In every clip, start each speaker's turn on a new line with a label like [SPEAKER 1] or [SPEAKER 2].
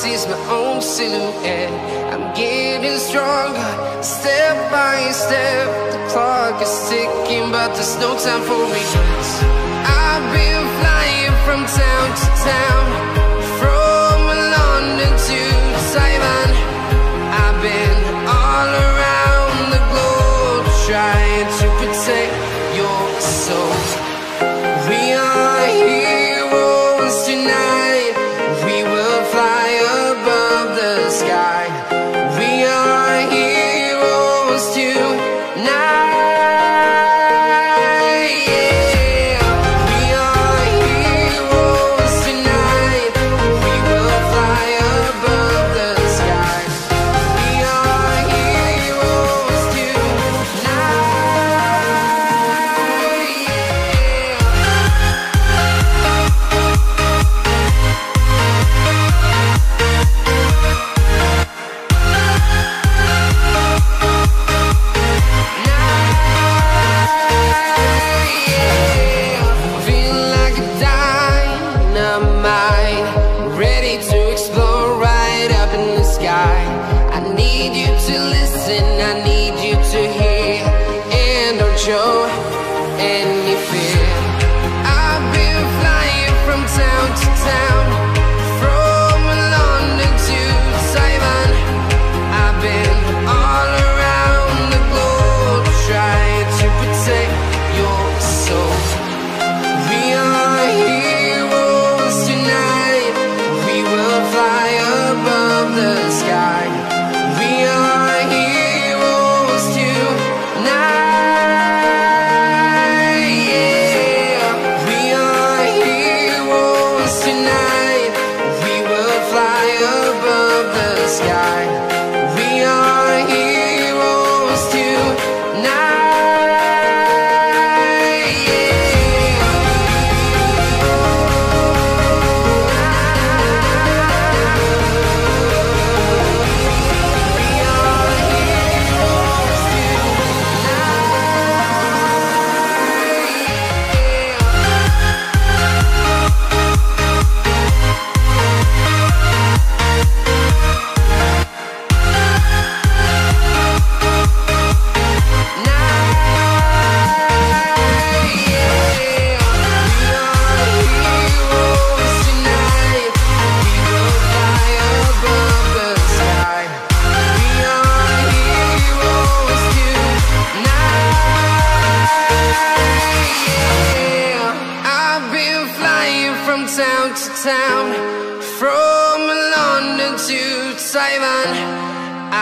[SPEAKER 1] sees my own silhouette. I'm getting stronger, step by step. The clock is ticking, but there's no time for regrets. I've been flying from town to town, from London to Taiwan. I've been all around the globe, trying to protect your soul. We are heroes tonight. We will fly above the sky. We are heroes tonight.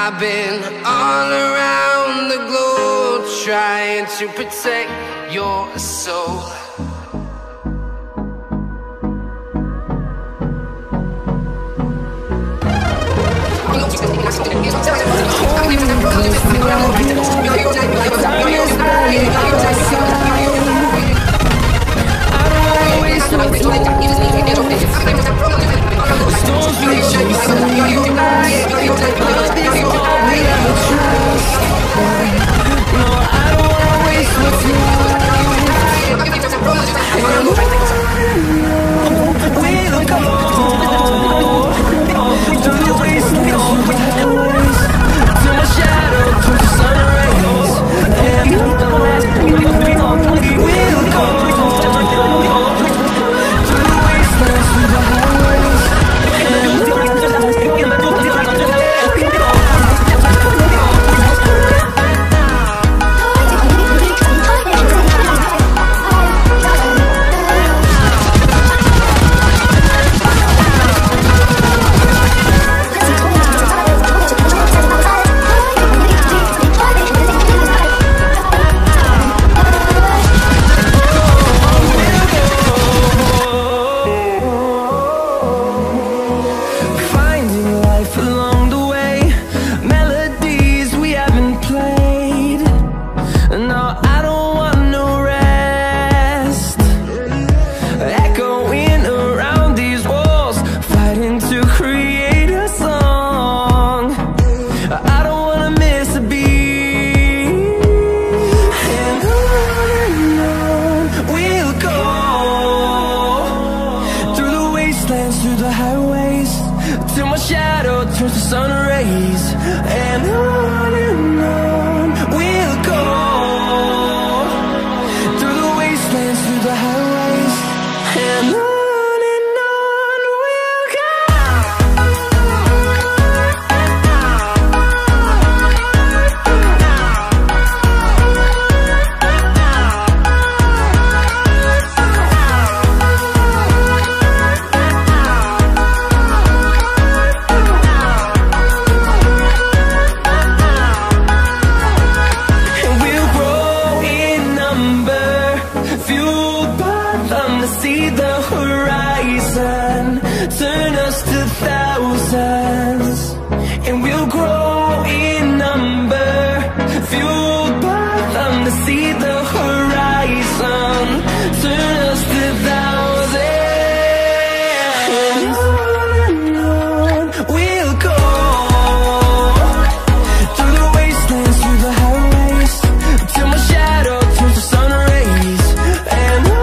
[SPEAKER 1] I've been all around the globe, trying to protect your soul. shadow turns to sun rays, and on we'll go, through the wastelands, through the highways, and on we'll go. See the horizon, turn us to thousands, and we'll grow in number, fueled by them to see the horizon, turn us to thousands, and on we'll go, through the wastelands, through the highways, till my shadow turns to sun rays, and on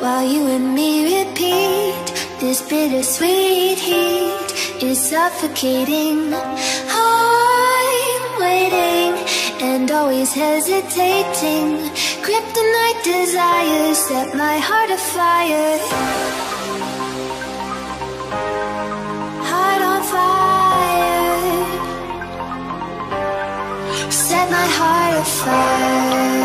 [SPEAKER 1] while you and me repeat. This bittersweet heat is suffocating. I'm waiting and always hesitating. Kryptonite desires set my heart afire. Heart on fire. Set my heart afire.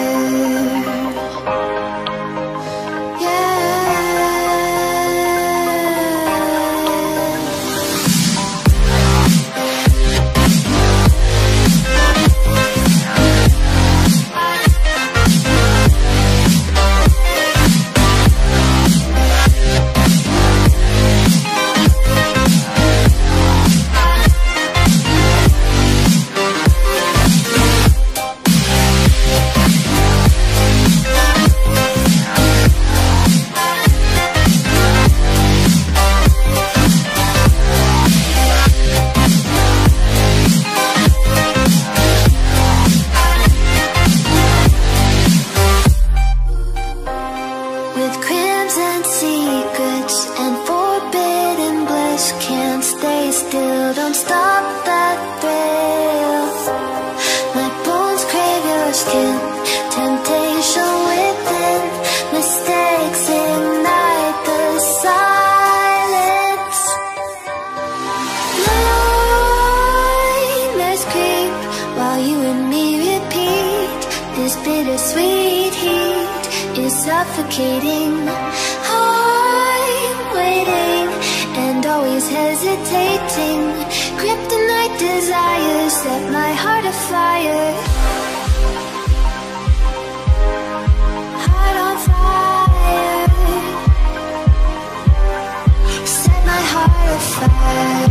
[SPEAKER 1] Don't stop that thrill. My bones crave your skin. Temptation within. Mistakes ignite the silence. Nightmares creep while you and me repeat. This bittersweet heat is suffocating. I'm waiting and always hesitating. Kryptonite desires set my heart afire. Heart on fire. Set my heart afire.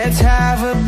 [SPEAKER 1] Let's have a